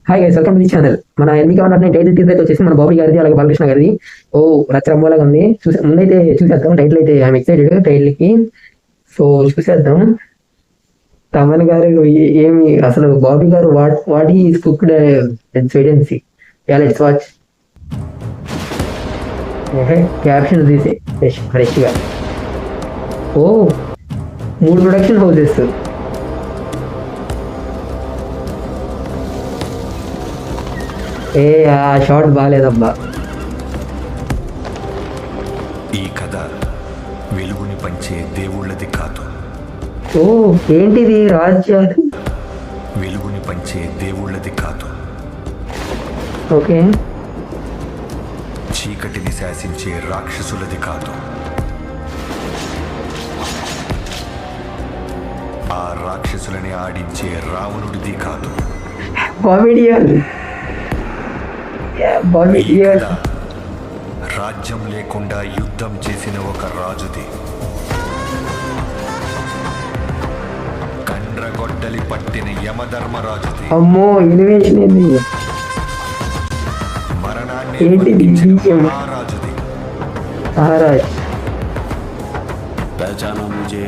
Hi guys, welcome to the channel. మన ఎన్నిక ఉన్న టైటిల్ టీజర్ అయితే వచ్చేసి మన బాబీ గారిది, అలాగే బాలకృష్ణ గారిది. ఓ రచ్చరమ్మలాగా ఉంది. ముందైతే చూసేద్దాం. టైటిల్ అయితే ఐఎమ్ ఎక్సైటెడ్ టైటిల్ కి. సో చూసేద్దాం. తమన్ గారు ఏమి అసలు బాబీ గారు what he cooked experience. Let's watch. Caption తీసే ఫ్రెష్ గా. ఓ 3 ప్రొడక్షన్ హౌసెస్. ఆ షార్ట్ బాగాలేదబ్బా. ఈ కథ వెలుగుని పంచే దేవుళ్ళది కాదు. ఓ ఏంటిది రాజ్యాలు? వెలుగుని పంచే దేవుళ్ళది కాదు. ఓకే. చీకటిని శాసించే రాక్షసులది కాదు. ఆ రాక్షసులని ఆడించే రావణుడిది కాదు. కామెడియన్. రాజ్యం లేకుండా యుద్ధం చేసిన ఒక రాజుది. కండ్రగొడ్డలి పట్టిన యమధర్మరాజుది. అమ్మో ఇన్వేషన్ ఏంది? మరణాన్ని మహారాజుది. మహారాజ్ पहचाना मुझे,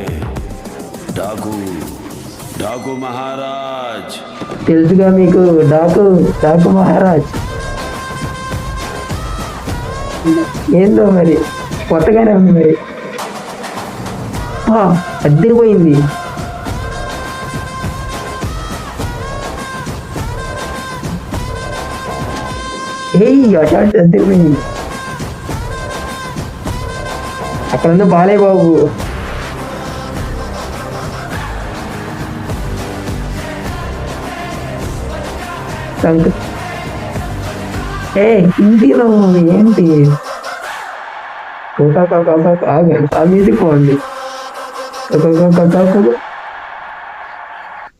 डाकू महाराज. తెలుసుగా మీకు. డాకు మహారాజ్ ఏందో మరి, కొత్తగానే ఉంది మరి. అద్దరిపోయింది. షార్ట్ అద్దరిపోయింది. అక్కడ ఉంది బాలయ్య బాబు. హిందీలో ఏంటి? ఆ మ్యూజిక్ బాగుంది.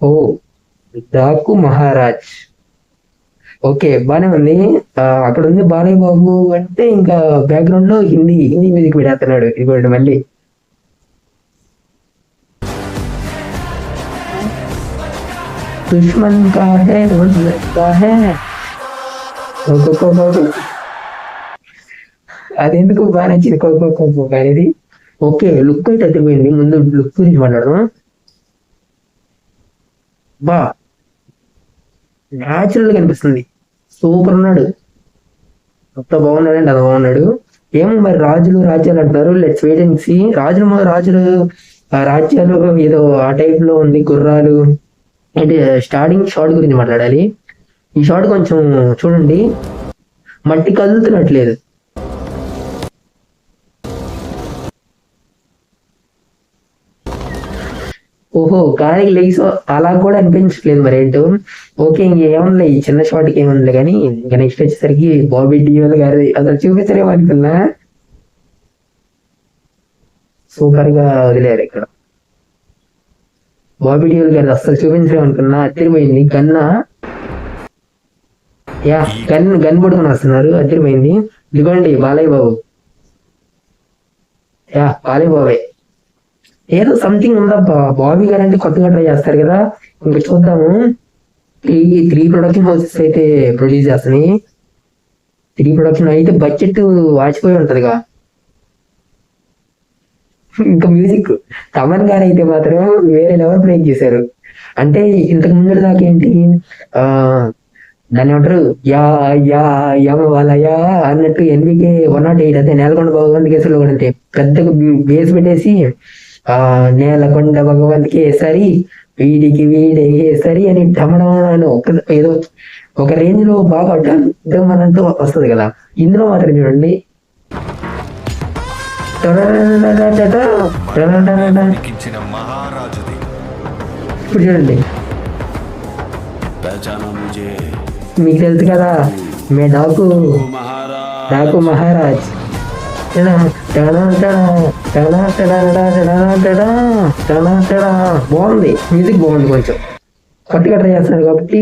ఓ డాకు మహారాజ్. ఓకే బానే ఉంది. అక్కడ ఉంది బాలయ్య బాబు అంటే ఇంకా బ్యాక్గ్రౌండ్ లో హిందీ మ్యూజిక్ పెడేస్తున్నాడు ఇప్పుడు మళ్ళీ. దుష్మన్ కా హై అది ఎందుకు బాగా నచ్చింది అనేది. ఓకే లుక్ అయితే అదిరిపోయింది. ముందు లుక్ గురించి మాట్లాడదాం. బా న్యాచురల్ గా అనిపిస్తుంది. సూపర్ ఉన్నాడు. అంత బాగున్నాడు అండి, అంత బాగున్నాడు. ఏమో మరి రాజ్యాలు అంటున్నారు. Let's wait and see. రాజులు రాజ్యాలు ఏదో ఆ టైప్ లో ఉంది. గుర్రాలు అంటే స్టార్టింగ్ షాట్ గురించి మాట్లాడాలి. ఈ షాట్ కొంచెం చూడండి, మట్టి కదులుతున్నట్లేదు. ఓహో గాలికి లేచి అలా కూడా అనిపించట్లేదు మరి ఏంటో. ఓకే ఇంకేముందిలే, ఈ చిన్న షాట్కి ఏముందిలే కానీ ఇంకా నెక్స్ట్ వచ్చేసరికి బాబీ డియోల్ గారి అసలు చూపించరేమో అనుకున్నా. సూపర్ గా వదిలేరు ఇక్కడ. బాబీ డియోల్ గారి అసలు చూపించరేమో అనుకున్నా. అదిరిపోయింది. గన్ పడుకుని వస్తున్నారు. అదిరిపోయింది. ఇదిగోండి బాలయ్య బాబు. బాలయ్య బాబే. ఏదో సంథింగ్ ఉందబ్బా. బాబీ గారు అంటే కొత్తగా ట్రై చేస్తారు కదా. ఇంకా చూద్దాము. త్రీ ప్రొడక్షన్ హౌసెస్ అయితే ప్రొడ్యూస్ చేస్తున్నాయి. 3 ప్రొడక్షన్ అయితే బడ్జెట్ వాచిపోయి ఉంటదిగా. ఇంకా మ్యూజిక్ తమన్ గారు అయితే మాత్రం వేరే లెవెల్ ప్లే చేశారు. అంటే ఇంతకు ముందు దాకా ఏంటి, దాన్ని ఏమంటారు, యమ వాళ్ళయా అన్నట్టు ఎన్వికే 108 అదే నేలకొండ భగవంత్ కేసులో కూడా అంతే పెద్దగా బేస్ పెట్టేసి నేలకొండ భగవంత్కి సరి వీడే సరి అని టమడమని ఏదో ఒక రేంజ్ లో బాగా అడ్డంతో వస్తుంది కదా. ఇందులో మాత్రం చూడండి, ఇప్పుడు చూడండి. మీకు తెలుసు కదా మే డాకు మహారాజ్. బాగుంది, మ్యూజిక్ బాగుంది. కొంచెం కొత్తగా ట్రై చేస్తున్నారు కాబట్టి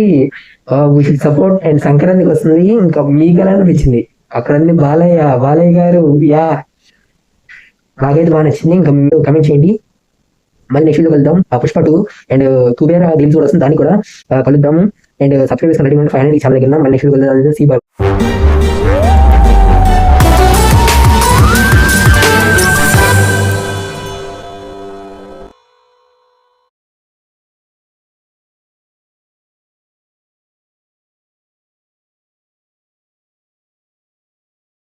వీ షుడ్ సపోర్ట్. అండ్ సంక్రాంతికి వస్తుంది. ఇంకా మీకు ఎలా అనిపించింది? అక్కడ బాలయ్య గారు నాకైతే బాగా నచ్చింది. ఇంకా కమెంట్ చేయండి. మళ్ళీ నెక్స్ట్ వీడియో కలుద్దాం. పుష్ప 2 అండ్ కుబేరా గేమ్స్ కూడా వస్తుంది, దానికి కూడా కలుద్దాము. అండ్ సబ్స్క్రైబ్ చేసుకుని రెడీ 500 ఛానల్ దగ్గర మళ్ళీ నెక్స్ట్ సి